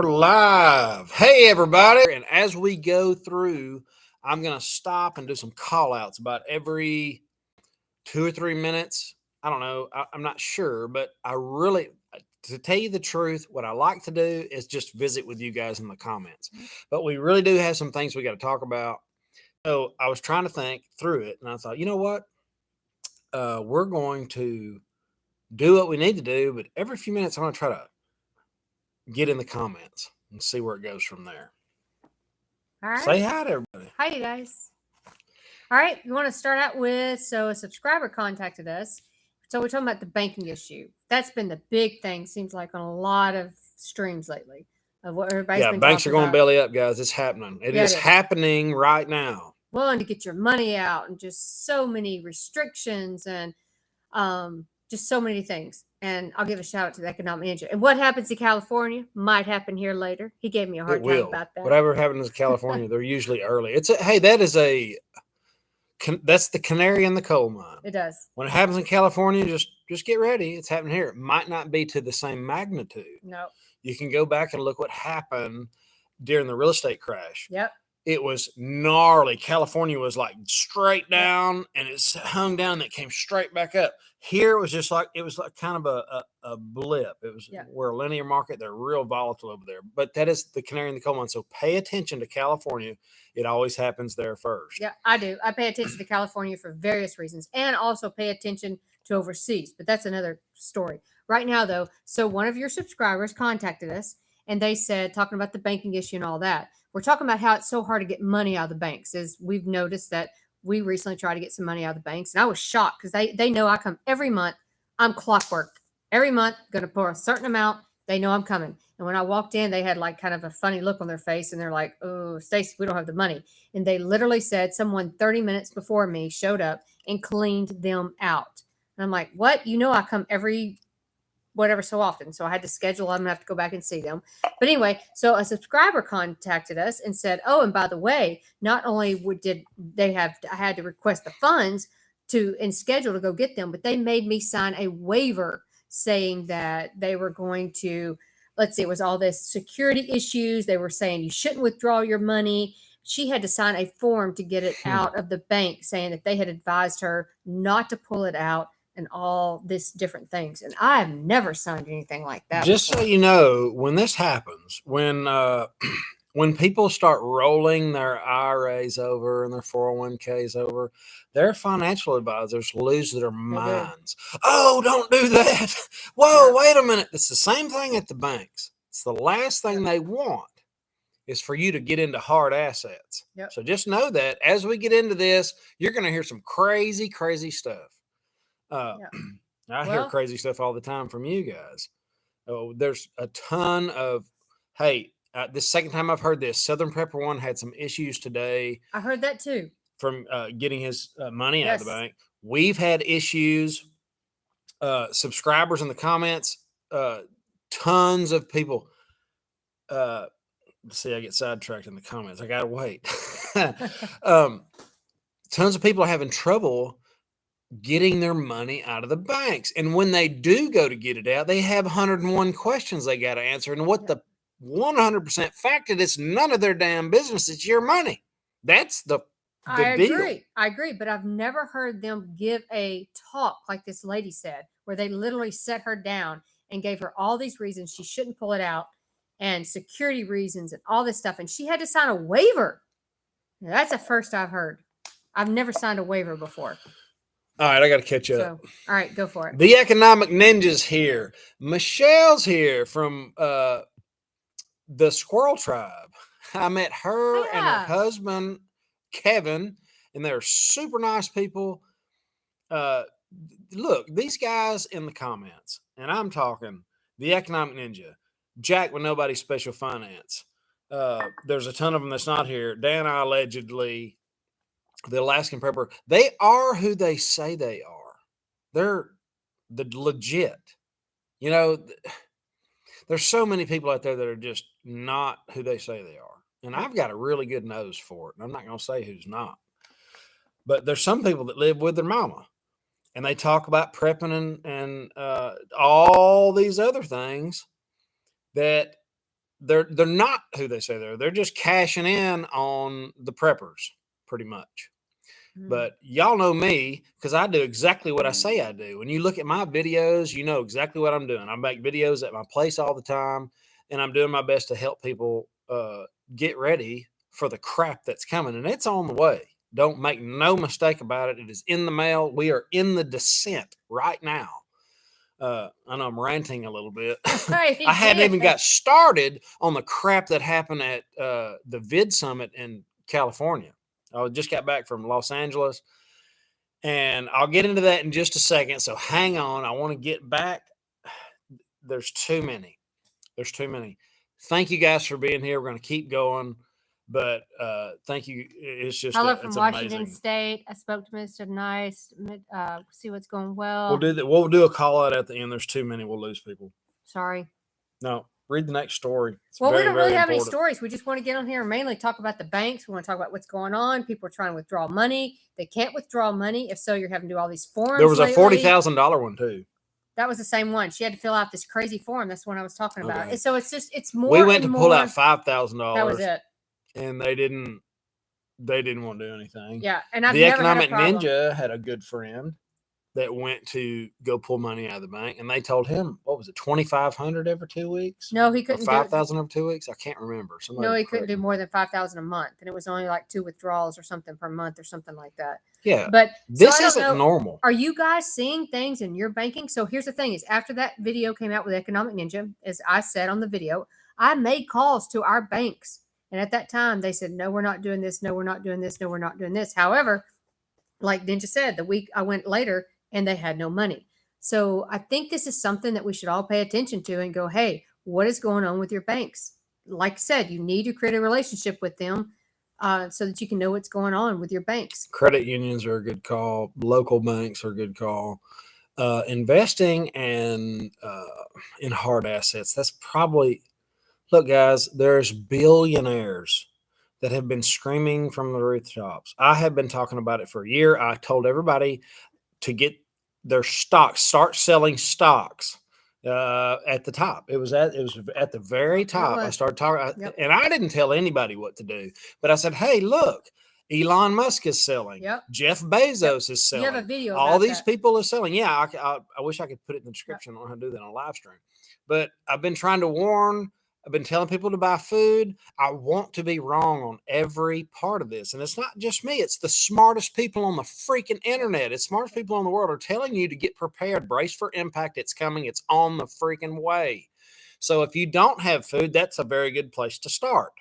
are live. Hey, everybody. And as we go through, I'm going to stop and do some call outs about every 2 or 3 minutes. I don't know. I'm not sure, but to tell you the truth, what I like to do is just visit with you guys in the comments. But we really do have some things we got to talk about. So I was trying to think through it, and I thought, you know what? We're going to do what we need to do, but every few minutes, I'm going to try to get in the comments and see where it goes from there. All right. Say hi to everybody. Hi, you guys. All right. You want to start out with, a subscriber contacted us. So we're talking about the banking issue. That's been the big thing, seems like, on a lot of streams lately of what everybody's been banks are going about. belly up, guys. It's happening. It is happening right now. Willing to get your money out and just so many restrictions and just so many things. And I'll give a shout out to the economic manager. And what happens in California might happen here later. He gave me a hard time about that. Whatever happens in California, they're usually early. That's the canary in the coal mine. It does. When it happens in California, just get ready. It's happening here. It might not be to the same magnitude. No. You can go back and look what happened during the real estate crash. Yep. It was gnarly. California was like straight down, and it hung down and it came straight back up. Here it was just like kind of a blip. It was We're a linear market. They're real volatile over there. But that is the canary in the coal mine. So pay attention to California. It always happens there first. Yeah, I do. I pay attention to California for various reasons, and also pay attention to overseas. But that's another story. Right now, though, so one of your subscribers contacted us, and they said, talking about the banking issue and all that, we're talking about how it's so hard to get money out of the banks. As we've noticed that we recently tried to get some money out of the banks, and I was shocked because they know I come every month. I'm clockwork. Every month, going to pour a certain amount. They know I'm coming. And when I walked in, they had like kind of a funny look on their face, and they're like, "Oh, Stacey, we don't have the money." And they literally said someone 30 minutes before me showed up and cleaned them out. And I'm like, "What? You know I come every whatever so often." So I had to schedule. I'm gonna have to go back and see them. But anyway, so a subscriber contacted us and said, "Oh, and by the way, not only did they have, I had to request the funds and schedule to go get them, but they made me sign a waiver saying that they were going to, let's see, it was all this security issues. They were saying you shouldn't withdraw your money." She had to sign a form to get it out of the bank saying that they had advised her not to pull it out and all this different things. And I have never signed anything like that. Just before. So you know, when this happens, when people start rolling their IRAs over and their 401ks over, their financial advisors lose their minds. Oh, don't do that. Whoa, wait a minute. It's the same thing at the banks. It's the last thing they want is for you to get into hard assets. Yep. So just know that as we get into this, you're going to hear some crazy, crazy stuff. I hear crazy stuff all the time from you guys. Oh, there's a ton of, hey, this second time I've heard this. Southern Prepper One had some issues today. I heard that too. From getting his money out of the bank. We've had issues. Subscribers in the comments, tons of people. See, I get sidetracked in the comments. I got to wait. Tons of people are having trouble getting their money out of the banks. And when they do go to get it out, they have 101 questions they got to answer. And what the 100% fact is, it's none of their damn business. It's your money. That's the deal. I agree. But I've never heard them give a talk like this lady said, where they literally set her down and gave her all these reasons she shouldn't pull it out and security reasons and all this stuff. And she had to sign a waiver. Now, that's the first I've heard. I've never signed a waiver before. All right, I got to catch up. All right, go for it. The Economic Ninja's here. Michelle's here from the Squirrel Tribe. I met her and her husband, Kevin, and they're super nice people. Look, these guys in the comments, and I'm talking the Economic Ninja, Jack with Nobody Special Finance. There's a ton of them that's not here. Dan, I allegedly... The Alaskan Prepper, they are who they say they are. They're the legit. You know, there's so many people out there that are just not who they say they are. And I've got a really good nose for it. And I'm not going to say who's not. But there's some people that live with their mama. And they talk about prepping and all these other things that they're not who they say they're. They're just cashing in on the preppers, pretty much. But y'all know me because I do exactly what I say I do. When you look at my videos, you know exactly what I'm doing. I make videos at my place all the time, and I'm doing my best to help people get ready for the crap that's coming. And it's on the way. Don't make no mistake about it. It is in the mail. We are in the descent right now. I know I'm ranting a little bit. I hadn't even got started on the crap that happened at the Vid Summit in California. I just got back from Los Angeles, and I'll get into that in just a second. So hang on. I want to get back. There's too many. Thank you guys for being here. We're going to keep going, but thank you. It's just hello from it's Washington amazing. State. I spoke to Mr. Nice. See what's going well. We'll do that. We'll do a call out at the end. There's too many. We'll lose people. Sorry. No, read the next story. Well, we don't really have any stories. We just want to get on here and mainly talk about the banks. We want to talk about what's going on. People are trying to withdraw money. They can't withdraw money. If so, you're having to do all these forms. There was a $40,000 one too. That was the same one. She had to fill out this crazy form. That's the one I was talking about. Okay. And so it's more. We went to pull out $5,000. That was it. And they didn't want to do anything. Yeah, and I've the never Economic had a problem. Ninja had a good friend that went to go pull money out of the bank, and they told him, what was it, $2,500 every 2 weeks? No, he couldn't. $5,000 every 2 weeks. I can't remember. No, he couldn't do more than $5,000 a month, and it was only like 2 withdrawals or something per month or something like that. Yeah, but this isn't normal. Are you guys seeing things in your banking? So here's the thing: is after that video came out with Economic Ninja, as I said on the video, I made calls to our banks, and at that time they said, "No, we're not doing this. No, we're not doing this. No, we're not doing this." However, like Ninja said, the week I went later, and they had no money. So I think this is something that we should all pay attention to and go, hey, what is going on with your banks? Like I said, you need to create a relationship with them so that you can know what's going on with your banks. Credit unions are a good call. Local banks are a good call. Investing in hard assets, that's probably, look, guys, there's billionaires that have been screaming from the rooftops. I have been talking about it for a year. I told everybody to get their stocks, start selling stocks at the top. It was at the very top. I started talking, and I didn't tell anybody what to do, but I said, hey, look, Elon Musk is selling. Jeff Bezos is selling. You have a video. All these people are selling. Yeah, I wish I could put it in the description. I don't know how to do that on a live stream. But I've been trying to warn. I've been telling people to buy food. I want to be wrong on every part of this. And it's not just me. It's the smartest people on the freaking internet. It's smartest people in the world are telling you to get prepared. Brace for impact. It's coming. It's on the freaking way. So if you don't have food, that's a very good place to start.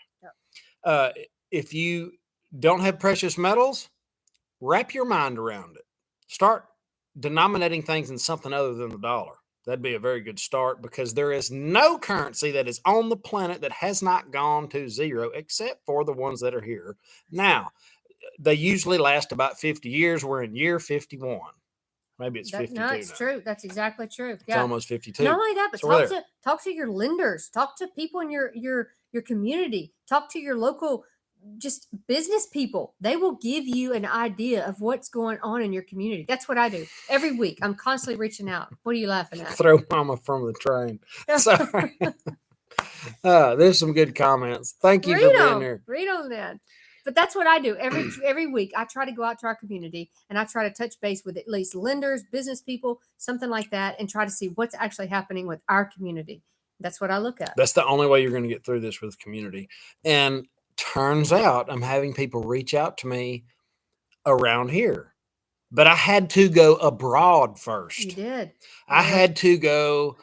If you don't have precious metals, wrap your mind around it. Start denominating things in something other than the dollar. That'd be a very good start because there is no currency that is on the planet that has not gone to zero except for the ones that are here. Now, they usually last about 50 years. We're in year 51. Maybe it's 52. No, it's true. That's exactly true. Yeah. It's almost 52. Not only that, but talk to your lenders. Talk to people in your community. Talk to your local just business people. They will give you an idea of what's going on in your community. That's what I do every week. I'm constantly reaching out. What are you laughing at? Throw mama from the train. Sorry. There's some good comments. Thank you for being here. Read on that. But that's what I do every week. I try to go out to our community and I try to touch base with at least lenders, business people, something like that, and try to see what's actually happening with our community. That's what I look at. That's the only way you're going to get through this with community. And turns out I'm having people reach out to me around here, but I had to go abroad first. You did. I had to go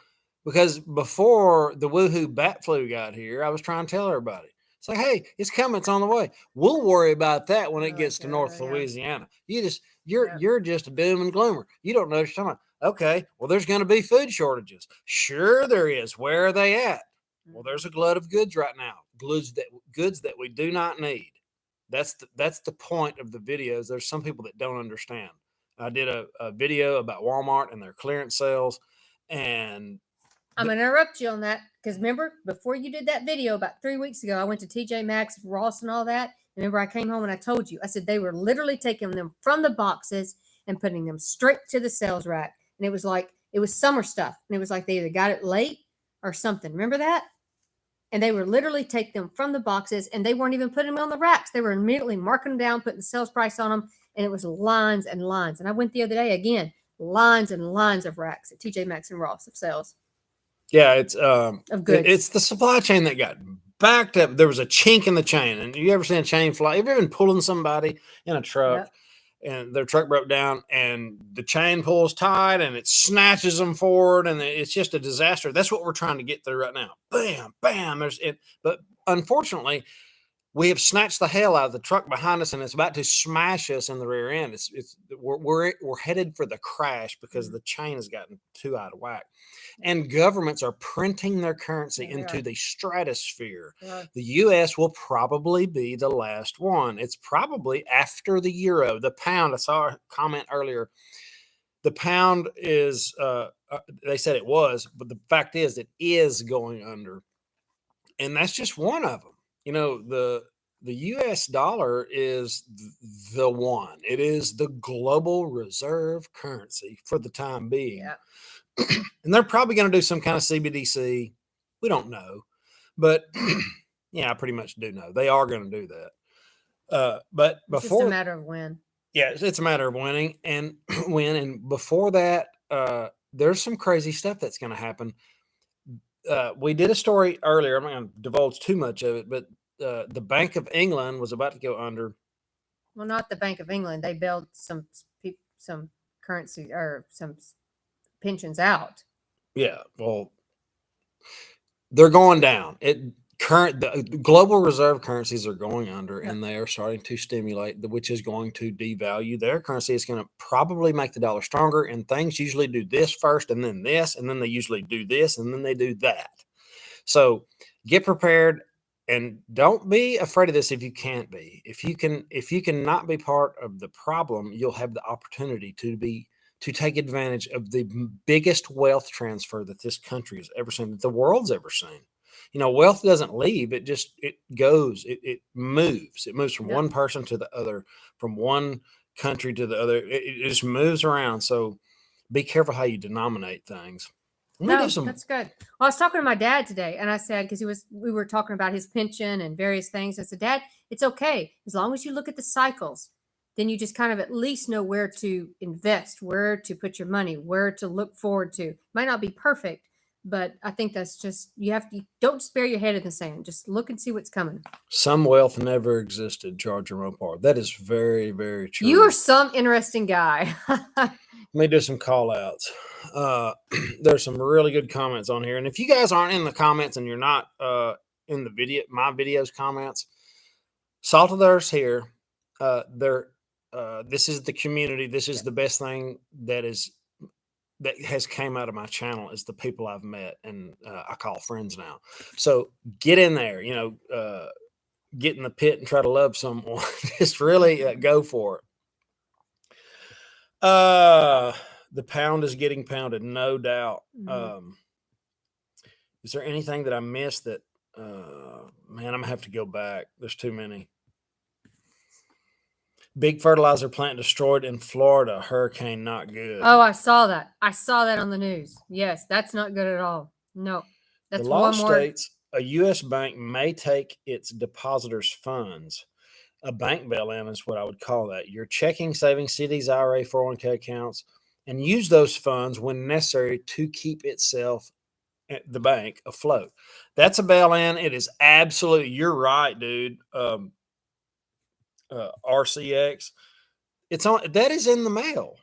because before the woohoo bat flu got here, I was trying to tell everybody. It's like, hey, it's coming. It's on the way. We'll worry about that when it gets to North Louisiana. You're just a doom and gloomer. You don't know what you're talking about. Okay, well, there's going to be food shortages. Sure there is. Where are they at? Well, there's a glut of goods right now. Goods that we do not need. That's the point of the videos. There's some people that don't understand. I did a video about Walmart and their clearance sales, and I'm going to interrupt you on that because remember, before you did that video about 3 weeks ago, I went to TJ Maxx, Ross, and all that. Remember, I came home and I told you, I said they were literally taking them from the boxes and putting them straight to the sales rack. And it was like, it was summer stuff. And it was like they either got it late or something. Remember that? And they would literally take them from the boxes, and they weren't even putting them on the racks. They were immediately marking them down, putting the sales price on them, and it was lines and lines. And I went the other day again, lines and lines of racks at TJ Maxx and Ross of sales. Yeah, it's of goods. It's the supply chain that got backed up. There was a chink in the chain, and you ever seen a chain fly? Have you ever been pulling somebody in a truck? Yep. And their truck broke down and the chain pulls tight and it snatches them forward and it's just a disaster. That's what we're trying to get through right now. Bam, bam. There's it. But unfortunately, we have snatched the hell out of the truck behind us and it's about to smash us in the rear end. We're headed for the crash because the chain has gotten too out of whack. And governments are printing their currency into the stratosphere. The U.S. will probably be the last one. It's probably after the euro, the pound. I saw a comment earlier. The pound is, they said it was, but the fact is it is going under. And that's just one of them. You know, the U.S. dollar is the one. It is the global reserve currency for the time being. Yeah. And they're probably going to do some kind of CBDC. We don't know. But yeah, I pretty much do know. They are going to do that. But It's before, just a matter of when. Yeah, it's a matter of winning and win. And before that, there's some crazy stuff that's going to happen. We did a story earlier. I'm not going to divulge too much of it, but the Bank of England was about to go under. Well, not the Bank of England. They bailed some currency or some pensions out. Yeah, well, they're going down. The global reserve currencies are going under, and they are starting to stimulate, which is going to devalue their currency. It's going to probably make the dollar stronger, and things usually do this first, and then this, and then they usually do this, and then they do that. So get prepared, and don't be afraid of this if you can't be. If you can not be part of the problem, you'll have the opportunity to take advantage of the biggest wealth transfer that this country has ever seen, that the world's ever seen. You know, wealth doesn't leave. It goes, it moves. It moves from one person to the other, from one country to the other. It just moves around. So be careful how you denominate things. That's good. Well, I was talking to my dad today, and I said, because we were talking about his pension and various things. I said, Dad, it's okay. As long as you look at the cycles, then you just kind of at least know where to invest, where to put your money, where to look forward to. Might not be perfect, but I think that's just, you don't spare your head in the sand. Just look and see what's coming. Some wealth never existed, Charger Mopar. That is very, very true. You are some interesting guy. Let me do some call outs. There's some really good comments on here. And if you guys aren't in the comments and you're not in the video, my videos comments, Salt of the Earth's here. This is the community. This is the best thing that has came out of my channel is the people I've met and I call friends now. So get in there, get in the pit and try to love someone. Just really go for it. The pound is getting pounded, no doubt. Mm-hmm. Is there anything that I missed that, man, I'm gonna have to go back. There's too many. Big fertilizer plant destroyed in Florida. Hurricane not good. Oh, I saw that. I saw that on the news. Yes, that's not good at all. No. That's the law states a U.S. bank may take its depositors' funds. A bank bail-in is what I would call that. Your checking, savings, CDs, IRA, 401k accounts, and use those funds when necessary to keep itself, the bank, afloat. That's a bail-in. It is absolutely, you're right, dude. RCX, that is in the mail.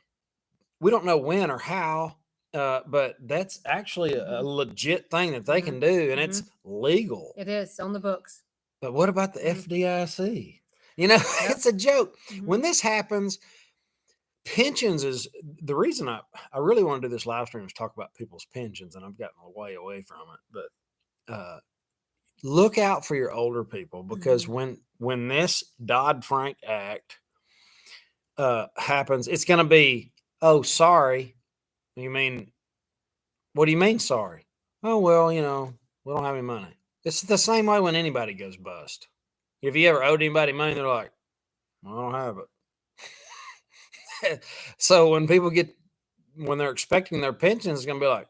We don't know when or how, but that's actually a legit thing that they can do, and it's legal. It is on the books. But what about the FDIC? It's a joke. When this happens, pensions is the reason I really want to do this live stream is talk about people's pensions, and I've gotten way away from it. But look out for your older people, because when this Dodd-Frank Act happens, it's going to be, oh, sorry. You mean, what do you mean sorry? Oh, well, we don't have any money. It's the same way when anybody goes bust. If you ever owed anybody money, they're like, well, I don't have it. So when they're expecting their pension, it's going to be like,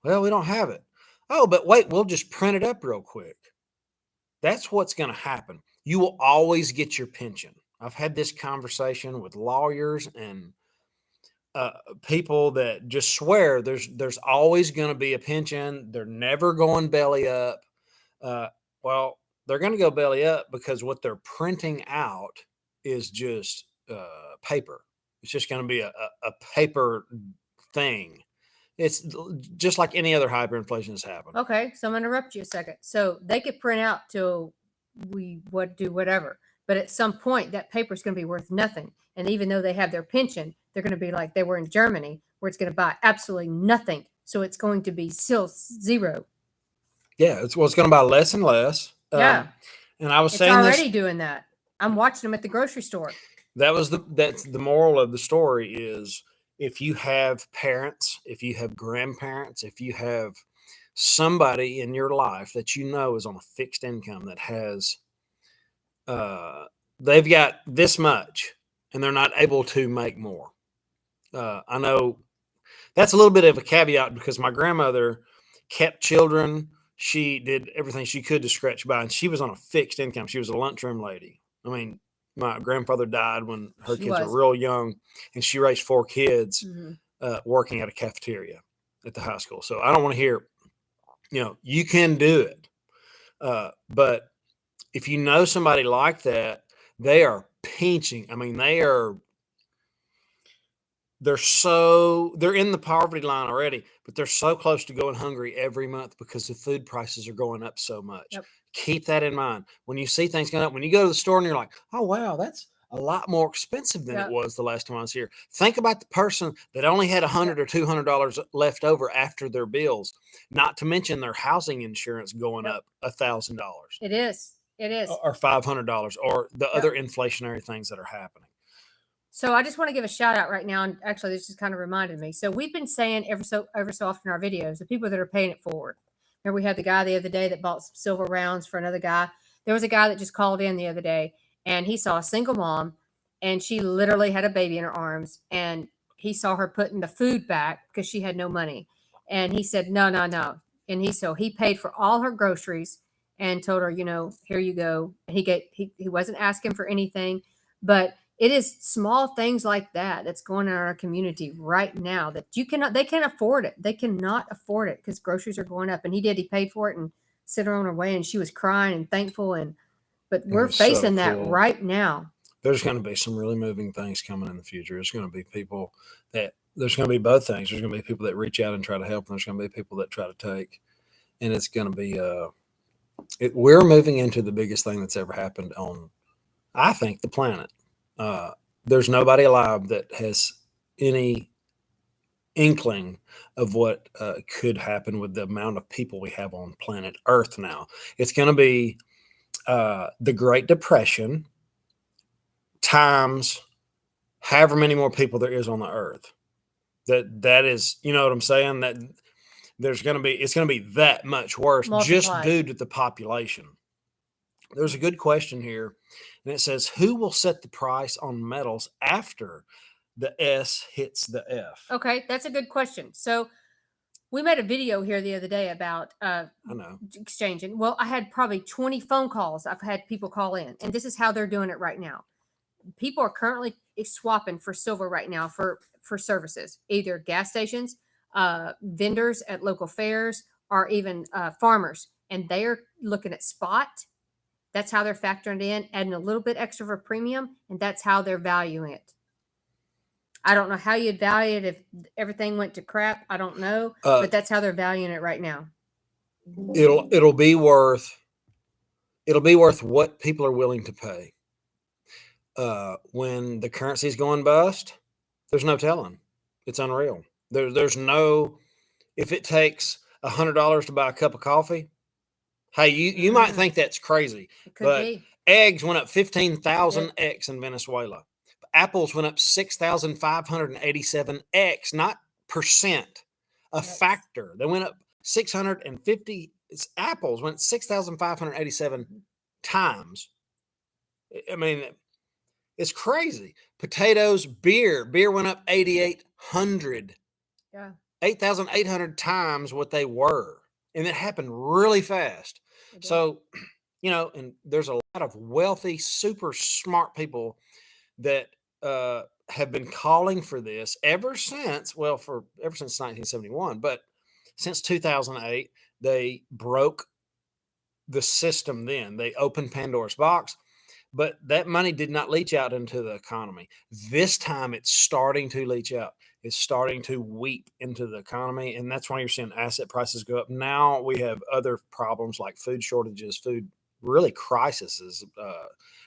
well, we don't have it. Oh, but wait, we'll just print it up real quick. That's what's going to happen. You will always get your pension. I've had this conversation with lawyers and people that just swear there's always going to be a pension. They're never going belly up. Uh, well, they're going to go belly up because what they're printing out is just paper. It's just going to be a paper thing. It's just like any other hyperinflation has happened. Okay, so I'm going to interrupt you a second. So they could print out till we do whatever, but at some point that paper is going to be worth nothing. And even though they have their pension, they're going to be like they were in Germany, where it's going to buy absolutely nothing. So it's going to be still zero. Yeah, it's going to buy less and less. Yeah, and I was it's saying already doing that. I'm watching them at the grocery store. that's the moral of the story is if you have parents, if you have grandparents, if you have somebody in your life that you know is on a fixed income that has they've got this much and they're not able to make more. I know that's a little bit of a caveat because my grandmother kept children. She did everything she could to scratch by, and she was on a fixed income. She was a lunchroom lady. I mean, my grandfather died when her kids were real young, and she raised 4 kids working at a cafeteria at the high school. So I don't want to hear, you can do it. But if you know somebody like that, they are pinching. I mean, they're in the poverty line already, but they're so close to going hungry every month because the food prices are going up so much. Yep. Keep that in mind. When you see things going up, when you go to the store and you're like, oh, wow, that's a lot more expensive than it was the last time I was here. Think about the person that only had $100 or $200 left over after their bills, not to mention their housing insurance going up $1,000. It is. Or $500 or the other inflationary things that are happening. So I just want to give a shout out right now. And actually, this just kind of reminded me. So we've been saying ever so often in our videos, the people that are paying it forward. Remember, we had the guy the other day that bought some silver rounds for another guy. There was a guy that just called in the other day, and he saw a single mom, and she literally had a baby in her arms, and he saw her putting the food back because she had no money. And he said, no. And he paid for all her groceries and told her, here you go. And he wasn't asking for anything, but it is small things like that that's going on in our community right now that they can't afford it. They cannot afford it because groceries are going up. And he paid for it and sent her on her way, and she was crying and thankful. But we're facing that right now. There's going to be some really moving things coming in the future. There's going to be people there's going to be both things. There's going to be people that reach out and try to help, and there's going to be people that try to take. And it's going to be, we're moving into the biggest thing that's ever happened on, I think, the planet. There's nobody alive that has any inkling of what could happen with the amount of people we have on planet Earth now. It's going to be the Great Depression times however many more people there is on the Earth. That is, you know what I'm saying? That it's going to be that much worse just due to the population. There's a good question here. And it says, who will set the price on metals after the S hits the F? Okay, that's a good question. So we made a video here the other day about exchanging. Well, I had probably 20 phone calls. I've had people call in, and this is how they're doing it right now. People are currently swapping for silver right now for services, either gas stations, vendors at local fairs, or even farmers. And they are looking at spot. That's how they're factoring it in, adding a little bit extra for premium, and that's how they're valuing it. I don't know how you'd value it if everything went to crap. I don't know, but that's how they're valuing it right now. It'll be worth what people are willing to pay. When the currency is going bust, there's no telling. It's unreal. There's no, if it takes $100 to buy a cup of coffee, hey, you might think that's crazy, but eggs went up 15,000x in Venezuela. Apples went up 6,587x, not percent, a factor. They went up 650. Apples went 6,587 times. I mean, it's crazy. Potatoes, beer went up 8,800. Yeah. 8,800 times what they were. and it happened really fast. It did. So, and there's a lot of wealthy, super smart people that have been calling for this ever since 1971, but since 2008, they broke the system. Then they opened Pandora's box, but that money did not leach out into the economy. This time it's starting to leach out. It's starting to weep into the economy. And that's why you're seeing asset prices go up. Now we have other problems like food shortages, food really crises,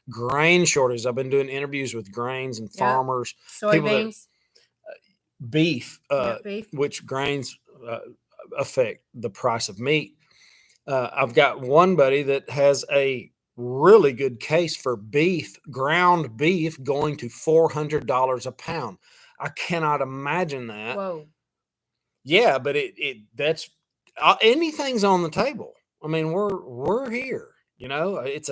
grain shortages. I've been doing interviews with grains and farmers, soybeans, beef, beef, which grains affect the price of meat. I've got one buddy that has a really good case for ground beef going to $400 a pound. I cannot imagine that. Whoa. Yeah, but that's anything's on the table. I mean, we're here. It's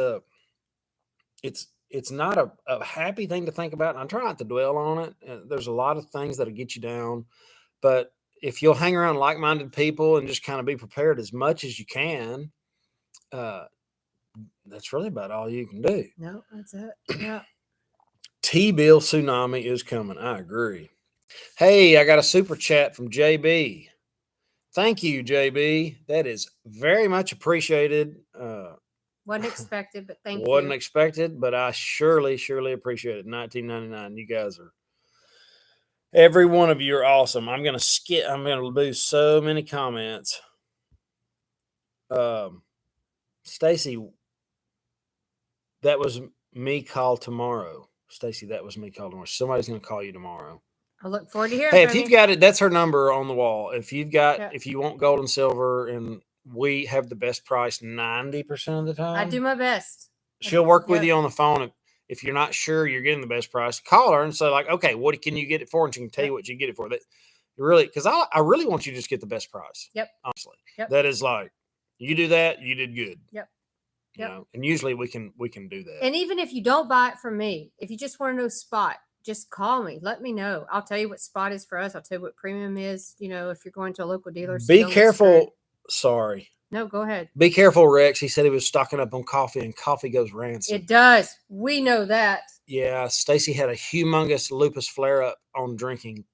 not a happy thing to think about. And I try not to dwell on it. There's a lot of things that'll get you down, but if you'll hang around like-minded people and just kind of be prepared as much as you can, that's really about all you can do. No, that's it. Yeah. T-bill tsunami is coming. I agree. Hey, I got a super chat from JB. Thank you, JB. That is very much appreciated. Wasn't expected, but thank you. Wasn't expected, but I surely appreciate it. 1999. You guys are, every one of you are awesome. I'm going to lose so many comments. Stacey, that was me call tomorrow. Stacey, that was me call tomorrow. Somebody's going to call you tomorrow. I look forward to hearing Hey, from if you've you. got it, that's her number on the wall. If you want gold and silver, and we have the best price 90% of the time. I do my best. She'll work with you on the phone. If you're not sure you're getting the best price, call her and say, like, okay, what can you get it for? And she can tell you what you get it for. That really, because I really want you to just get the best price. Yep. Honestly. Yep. That is like, you do that, you did good. Yep. You know, and usually we can do that. And even if you don't buy it from me, if you just want to know spot, just call me. Let me know. I'll tell you what spot is for us. I'll tell you what premium is. You know, if you're going to a local dealer. Be careful. Sorry. No, go ahead. Be careful, Rex. He said he was stocking up on coffee, and coffee goes rancid. It does. We know that. Yeah. Stacey had a humongous lupus flare-up on drinking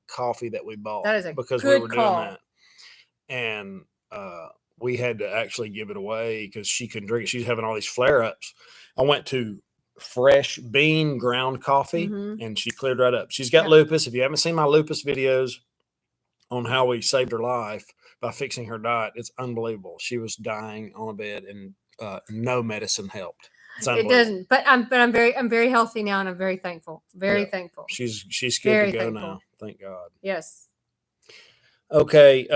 coffee that we bought. That is a because good we were call. doing that. And we had to actually give it away because she couldn't drink it. She's having all these flare-ups. I went to Fresh Bean ground coffee, and she cleared right up. She's got lupus. If you haven't seen my lupus videos on how we saved her life by fixing her diet, it's unbelievable. She was dying on a bed, and no medicine helped. It doesn't. But I'm very healthy now, and I'm very thankful. Very thankful. She's good to go now. Thank God. Yes. Okay.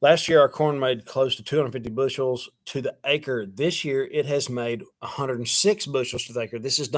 Last year, our corn made close to 250 bushels to the acre. This year, it has made 106 bushels to the acre. This is